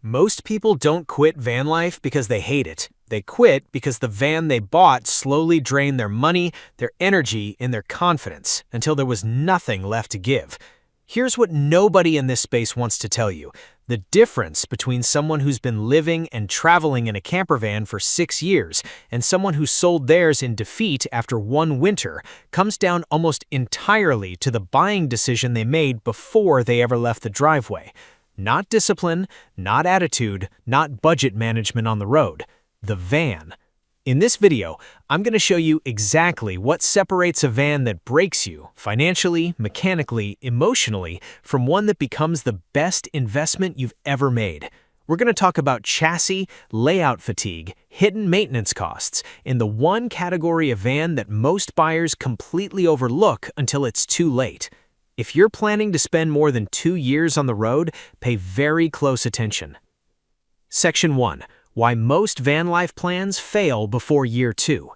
Most people don't quit van life because they hate it. They quit because the van they bought slowly drained their money, their energy, and their confidence until there was nothing left to give. Here's what nobody in this space wants to tell you. The difference between someone who's been living and traveling in a campervan for 6 years and someone who sold theirs in defeat after one winter comes down almost entirely to the buying decision they made before they ever left the driveway. Not discipline, not attitude, not budget management on the road. The van. In this video, I'm going to show you exactly what separates a van that breaks you financially, mechanically, emotionally from one that becomes the best investment you've ever made. We're going to talk about chassis, layout fatigue, hidden maintenance costs, and the one category of van that most buyers completely overlook until it's too late. If you're planning to spend more than 2 years on the road, pay very close attention. Section 1. Why most van life plans fail before year 2.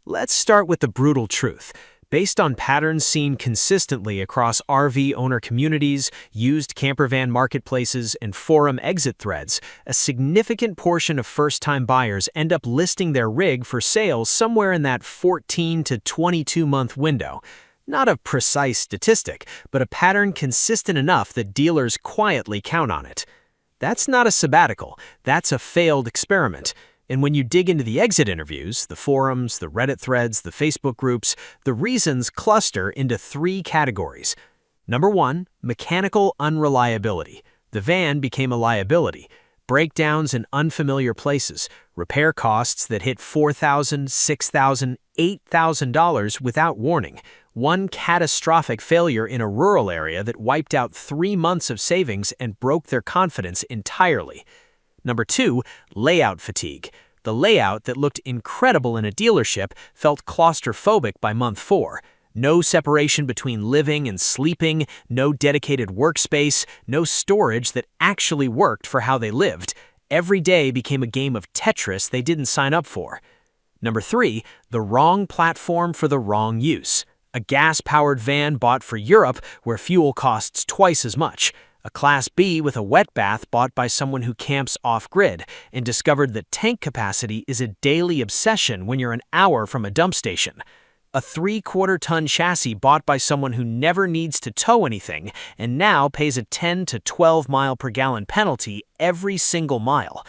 Let's start with the brutal truth. Based on patterns seen consistently across RV owner communities, used campervan marketplaces, and forum exit threads, a significant portion of first-time buyers end up listing their rig for sale somewhere in that 14 to 22-month window. Not a precise statistic, but a pattern consistent enough that dealers quietly count on it. That's not a sabbatical, that's a failed experiment. And when you dig into the exit interviews, the forums, the Reddit threads, the Facebook groups, the reasons cluster into 3 categories. Number 1, mechanical unreliability. The van became a liability. Breakdowns in unfamiliar places, repair costs that hit $4,000, $6,000, $8,000 without warning. One catastrophic failure in a rural area that wiped out 3 months of savings and broke their confidence entirely. Number 2, layout fatigue. The layout that looked incredible in a dealership felt claustrophobic by month 4. No separation between living and sleeping, no dedicated workspace, no storage that actually worked for how they lived. Every day became a game of Tetris they didn't sign up for. Number 3, the wrong platform for the wrong use. A gas-powered van bought for Europe where fuel costs twice as much. A Class B with a wet bath bought by someone who camps off-grid and discovered that tank capacity is a daily obsession when you're an hour from a dump station. A 3/4-ton chassis bought by someone who never needs to tow anything and now pays a 10 to 12 mile per gallon penalty every single mile.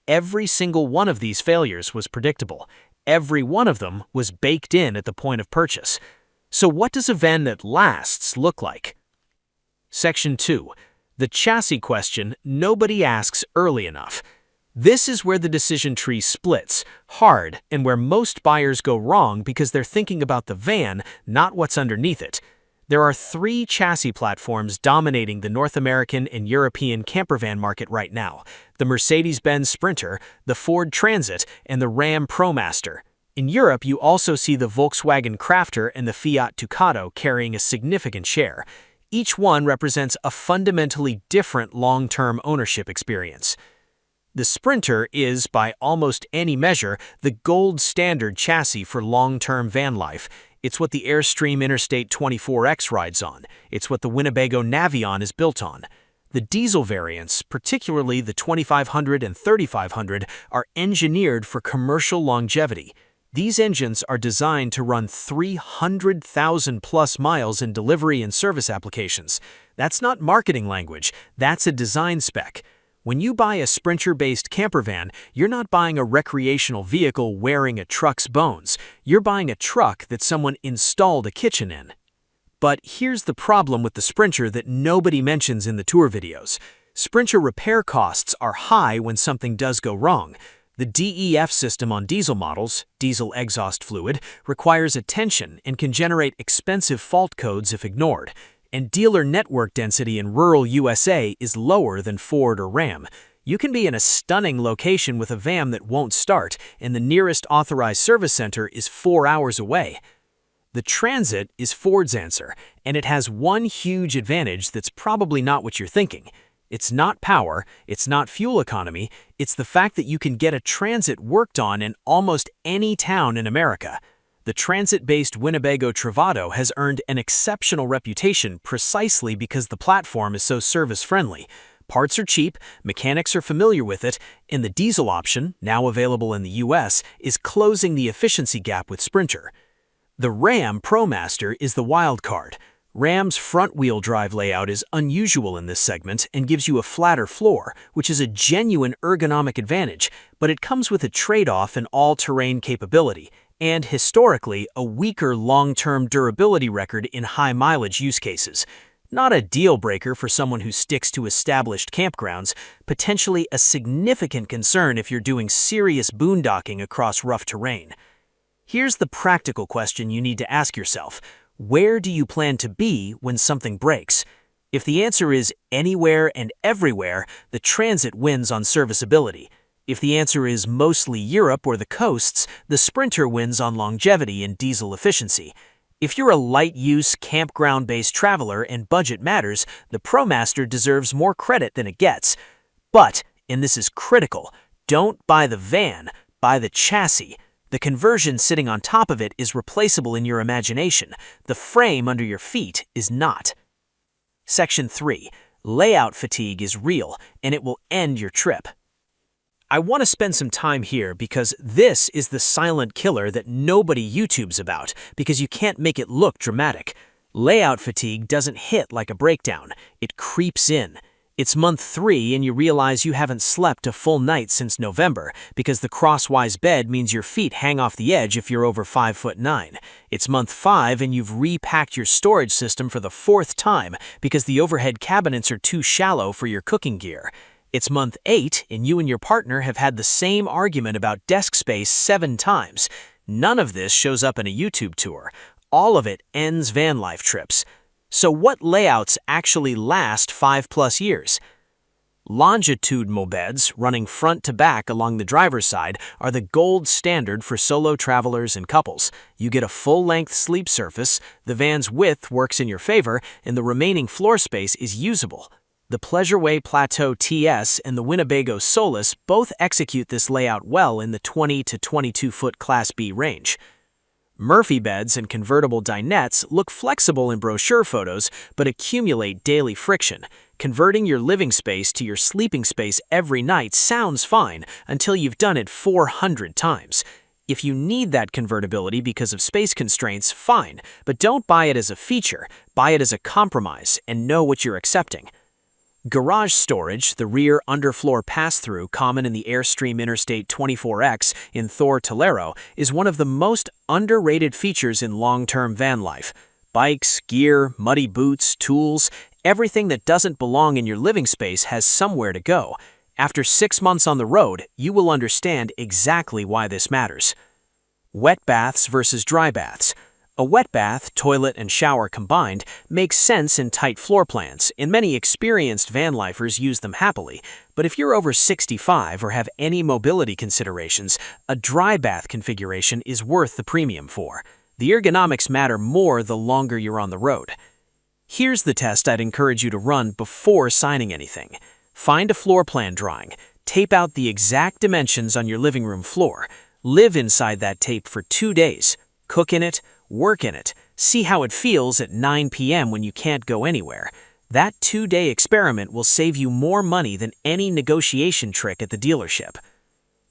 Every single one of these failures was predictable. Every one of them was baked in at the point of purchase. So what does a van that lasts look like? Section 2. The chassis question nobody asks early enough. This is where the decision tree splits, hard, and where most buyers go wrong because they're thinking about the van, not what's underneath it. There are 3 chassis platforms dominating the North American and European campervan market right now: the Mercedes-Benz Sprinter, the Ford Transit, and the Ram ProMaster. In Europe, you also see the Volkswagen Crafter and the Fiat Ducato carrying a significant share. Each one represents a fundamentally different long-term ownership experience. The Sprinter is, by almost any measure, the gold standard chassis for long-term van life. It's what the Airstream Interstate 24X rides on. It's what the Winnebago Navion is built on. The diesel variants, particularly the 2500 and 3500, are engineered for commercial longevity. These engines are designed to run 300,000 plus miles in delivery and service applications. That's not marketing language, that's a design spec. When you buy a Sprinter-based campervan, you're not buying a recreational vehicle wearing a truck's bones. You're buying a truck that someone installed a kitchen in. But here's the problem with the Sprinter that nobody mentions in the tour videos. Sprinter repair costs are high when something does go wrong. The DEF system on diesel models, diesel exhaust fluid, requires attention and can generate expensive fault codes if ignored. And dealer network density in rural USA is lower than Ford or Ram. You can be in a stunning location with a van that won't start, and the nearest authorized service center is 4 hours away. The Transit is Ford's answer, and it has one huge advantage that's probably not what you're thinking. It's not power, it's not fuel economy, it's the fact that you can get a Transit worked on in almost any town in America. The transit-based Winnebago Travato has earned an exceptional reputation precisely because the platform is so service-friendly. Parts are cheap, mechanics are familiar with it, and the diesel option, now available in the US, is closing the efficiency gap with Sprinter. The Ram ProMaster is the wild card. Ram's front-wheel drive layout is unusual in this segment and gives you a flatter floor, which is a genuine ergonomic advantage, but it comes with a trade-off in all-terrain capability and, historically, a weaker long-term durability record in high-mileage use cases. Not a deal-breaker for someone who sticks to established campgrounds, potentially a significant concern if you're doing serious boondocking across rough terrain. Here's the practical question you need to ask yourself. Where do you plan to be when something breaks? If the answer is anywhere and everywhere, the Transit wins on serviceability. If the answer is mostly Europe or the coasts, the Sprinter wins on longevity and diesel efficiency. If you're a light-use, campground-based traveler and budget matters, the ProMaster deserves more credit than it gets. But, and this is critical, don't buy the van, buy the chassis. The conversion sitting on top of it is replaceable in your imagination. The frame under your feet is not. Section 3. Layout fatigue is real, and it will end your trip. I want to spend some time here because this is the silent killer that nobody YouTubes about, because you can't make it look dramatic. Layout fatigue doesn't hit like a breakdown. It creeps in. It's month 3 and you realize you haven't slept a full night since November because the crosswise bed means your feet hang off the edge if you're over 5'9". It's month 5 and you've repacked your storage system for the 4th time because the overhead cabinets are too shallow for your cooking gear. It's month 8 and you and your partner have had the same argument about desk space 7 times. None of this shows up in a YouTube tour. All of it ends van life trips. So what layouts actually last 5+ years? Longitudinal beds running front to back along the driver's side are the gold standard for solo travelers and couples. You get a full-length sleep surface, the van's width works in your favor, and the remaining floor space is usable. The Pleasureway Plateau TS and the Winnebago Solis both execute this layout well in the 20 to 22-foot Class B range. Murphy beds and convertible dinettes look flexible in brochure photos but accumulate daily friction. Converting your living space to your sleeping space every night sounds fine until you've done it 400 times. If you need that convertibility because of space constraints, fine, but don't buy it as a feature, buy it as a compromise and know what you're accepting. Garage storage, the rear underfloor pass-through common in the Airstream Interstate 24X in Thor Tolero, is one of the most underrated features in long-term van life. Bikes, gear, muddy boots, tools, everything that doesn't belong in your living space has somewhere to go. After 6 months on the road, you will understand exactly why this matters. Wet baths versus dry baths. A wet bath, toilet, and shower combined makes sense in tight floor plans, and many experienced van lifers use them happily. But if you're over 65 or have any mobility considerations, a dry bath configuration is worth the premium for. The ergonomics matter more the longer you're on the road. Here's the test I'd encourage you to run before signing anything. Find a floor plan drawing. Tape out the exact dimensions on your living room floor. Live inside that tape for 2 days. Cook in it. Work in it. See how it feels at 9 p.m. when you can't go anywhere. That 2-day experiment will save you more money than any negotiation trick at the dealership.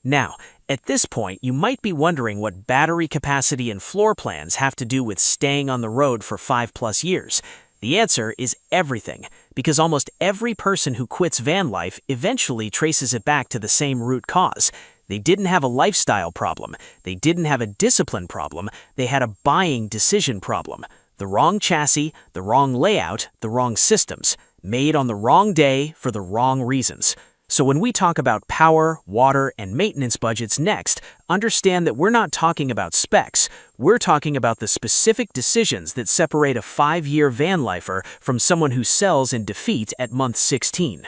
Now, at this point, you might be wondering what battery capacity and floor plans have to do with staying on the road for 5+ years. The answer is everything, because almost every person who quits van life eventually traces it back to the same root cause. They didn't have a lifestyle problem. They didn't have a discipline problem. They had a buying decision problem. The wrong chassis, the wrong layout, the wrong systems, made on the wrong day for the wrong reasons. So when we talk about power, water, and maintenance budgets next, understand that we're not talking about specs. We're talking about the specific decisions that separate a 5-year van lifer from someone who sells in defeat at month 16.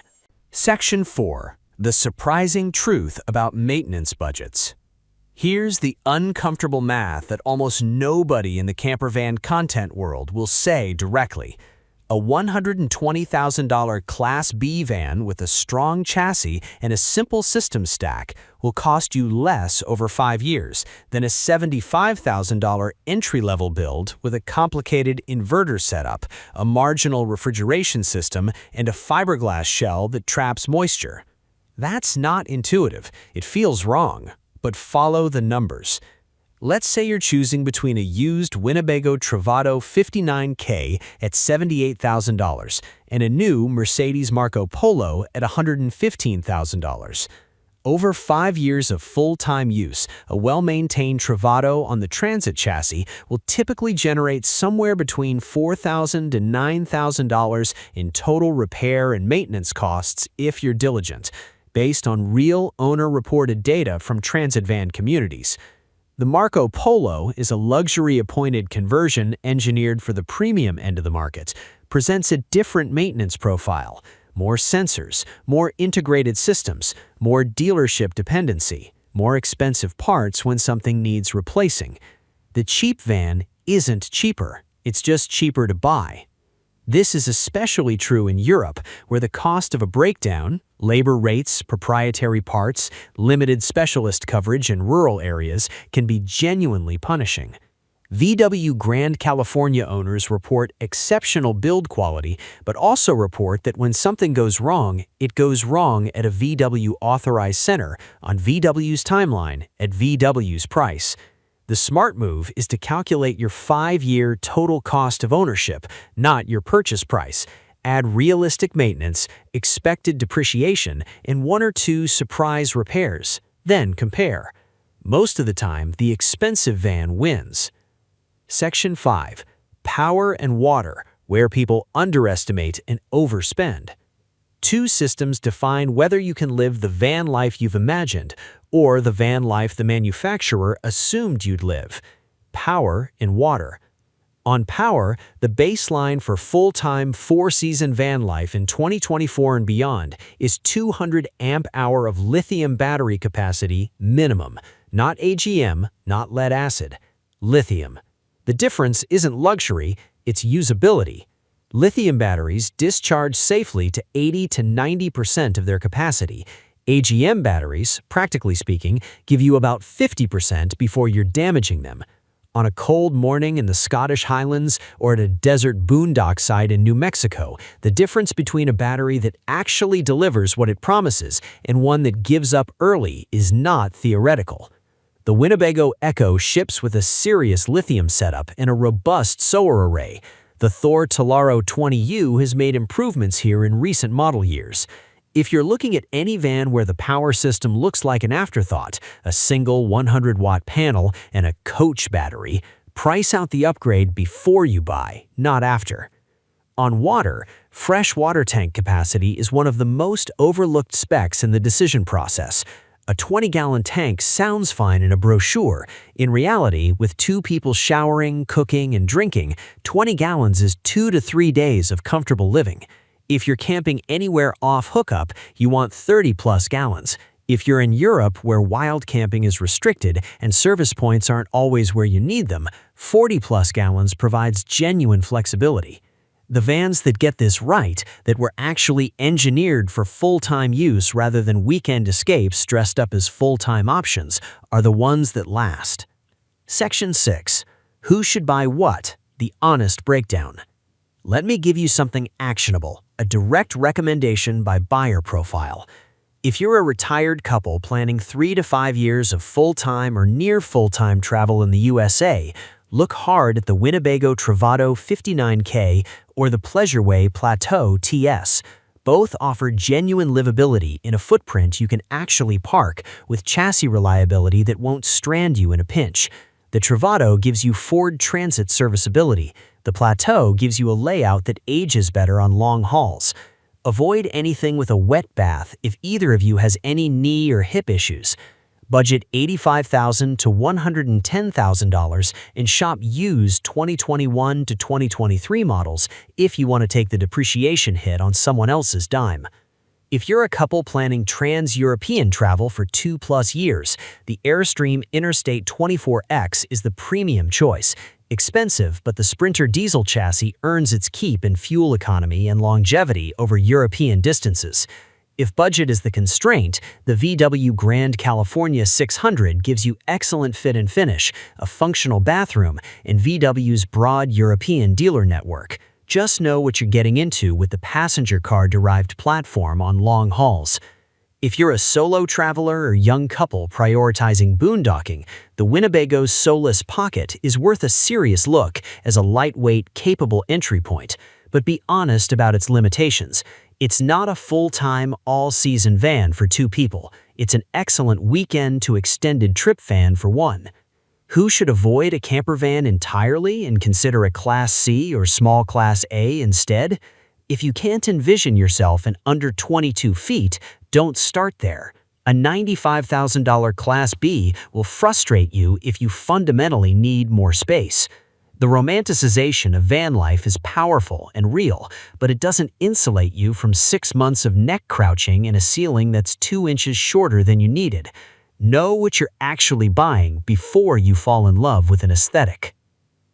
Section 4. The surprising truth about maintenance budgets. Here's the uncomfortable math that almost nobody in the campervan content world will say directly. A $120,000 Class B van with a strong chassis and a simple system stack will cost you less over 5 years than a $75,000 entry-level build with a complicated inverter setup, a marginal refrigeration system, and a fiberglass shell that traps moisture. That's not intuitive. It feels wrong. But follow the numbers. Let's say you're choosing between a used Winnebago Travato 59K at $78,000 and a new Mercedes Marco Polo at $115,000. Over 5 years of full-time use, a well-maintained Travato on the Transit chassis will typically generate somewhere between $4,000 to $9,000 in total repair and maintenance costs if you're diligent, based on real owner-reported data from transit van communities. The Marco Polo is a luxury-appointed conversion engineered for the premium end of the market, presents a different maintenance profile, more sensors, more integrated systems, more dealership dependency, more expensive parts when something needs replacing. The cheap van isn't cheaper, it's just cheaper to buy. This is especially true in Europe, where the cost of a breakdown, labor rates, proprietary parts, limited specialist coverage in rural areas can be genuinely punishing. VW Grand California owners report exceptional build quality, but also report that when something goes wrong, it goes wrong at a VW authorized center, on VW's timeline, at VW's price. The smart move is to calculate your 5-year total cost of ownership, not your purchase price. Add realistic maintenance, expected depreciation, and 1 or 2 surprise repairs. Then compare. Most of the time, the expensive van wins. Section 5. Power and water, where people underestimate and overspend. 2 systems define whether you can live the van life you've imagined or the van life the manufacturer assumed you'd live: power and water. On power, the baseline for full-time 4-season van life in 2024 and beyond is 200 amp-hour of lithium battery capacity minimum, not AGM, not lead acid. Lithium. The difference isn't luxury, it's usability. Lithium batteries discharge safely to 80 to 90% of their capacity. AGM batteries, practically speaking, give you about 50% before you're damaging them. On a cold morning in the Scottish Highlands or at a desert boondock site in New Mexico, the difference between a battery that actually delivers what it promises and one that gives up early is not theoretical. The Winnebago Echo ships with a serious lithium setup and a robust solar array. The Thor Talaro 20U has made improvements here in recent model years. If you're looking at any van where the power system looks like an afterthought, a single 100-watt panel and a coach battery, price out the upgrade before you buy, not after. On water, fresh water tank capacity is one of the most overlooked specs in the decision process. A 20-gallon tank sounds fine in a brochure. In reality, with 2 people showering, cooking, and drinking, 20 gallons is 2 to 3 days of comfortable living. If you're camping anywhere off hookup, you want 30-plus gallons. If you're in Europe, where wild camping is restricted and service points aren't always where you need them, 40-plus gallons provides genuine flexibility. The vans that get this right, that were actually engineered for full-time use rather than weekend escapes dressed up as full-time options, are the ones that last. Section 6. Who should buy what? The honest breakdown. Let me give you something actionable, a direct recommendation by buyer profile. If you're a retired couple planning 3 to 5 years of full-time or near full-time travel in the USA, look hard at the Winnebago Travato 59K or the Pleasureway Plateau TS. Both offer genuine livability in a footprint you can actually park, with chassis reliability that won't strand you in a pinch. The Travato gives you Ford Transit serviceability. The Plateau gives you a layout that ages better on long hauls. Avoid anything with a wet bath if either of you has any knee or hip issues. Budget $85,000 to $110,000 and shop used 2021 to 2023 models if you want to take the depreciation hit on someone else's dime. If you're a couple planning trans-European travel for 2+ years, the Airstream Interstate 24X is the premium choice. Expensive, but the Sprinter diesel chassis earns its keep in fuel economy and longevity over European distances. If budget is the constraint, the VW Grand California 600 gives you excellent fit and finish, a functional bathroom, and VW's broad European dealer network. Just know what you're getting into with the passenger car-derived platform on long hauls. If you're a solo traveler or young couple prioritizing boondocking, the Winnebago Solis Pocket is worth a serious look as a lightweight, capable entry point. But be honest about its limitations. It's not a full-time, all-season van for two people. It's an excellent weekend to extended trip van for one. Who should avoid a campervan entirely and consider a Class C or small Class A instead? If you can't envision yourself in under 22 feet, don't start there. A $95,000 Class B will frustrate you if you fundamentally need more space. The romanticization of van life is powerful and real, but it doesn't insulate you from 6 months of neck crouching in a ceiling that's 2 inches shorter than you needed. Know what you're actually buying before you fall in love with an aesthetic.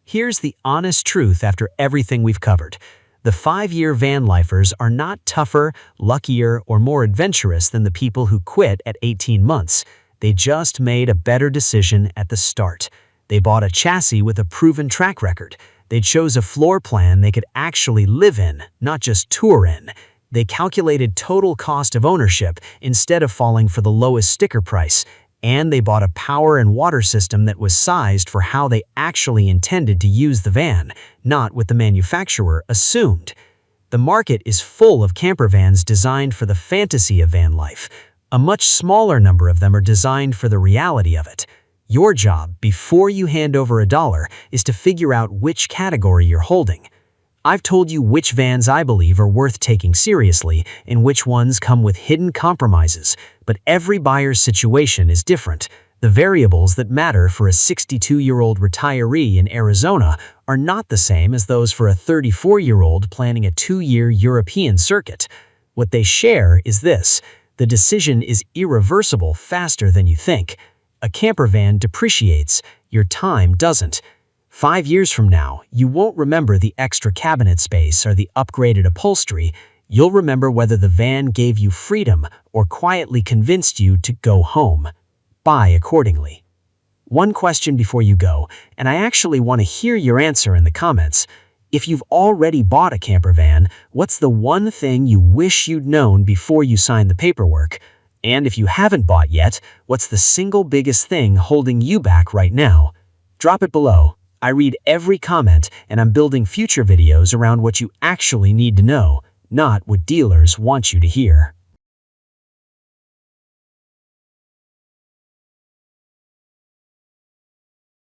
Here's the honest truth after everything we've covered. The 5-year van lifers are not tougher, luckier, or more adventurous than the people who quit at 18 months. They just made a better decision at the start. They bought a chassis with a proven track record. They chose a floor plan they could actually live in, not just tour in. They calculated total cost of ownership instead of falling for the lowest sticker price, and they bought a power and water system that was sized for how they actually intended to use the van, not what the manufacturer assumed. The market is full of campervans designed for the fantasy of van life. A much smaller number of them are designed for the reality of it. Your job, before you hand over $1, is to figure out which category you're holding. I've told you which vans I believe are worth taking seriously and which ones come with hidden compromises, but every buyer's situation is different. The variables that matter for a 62-year-old retiree in Arizona are not the same as those for a 34-year-old planning a 2-year European circuit. What they share is this: the decision is irreversible faster than you think. A campervan depreciates, your time doesn't. 5 years from now, you won't remember the extra cabinet space or the upgraded upholstery. You'll remember whether the van gave you freedom or quietly convinced you to go home. Buy accordingly. One question before you go, and I actually want to hear your answer in the comments. If you've already bought a campervan, what's the one thing you wish you'd known before you signed the paperwork? And if you haven't bought yet, what's the single biggest thing holding you back right now? Drop it below. I read every comment, and I'm building future videos around what you actually need to know, not what dealers want you to hear.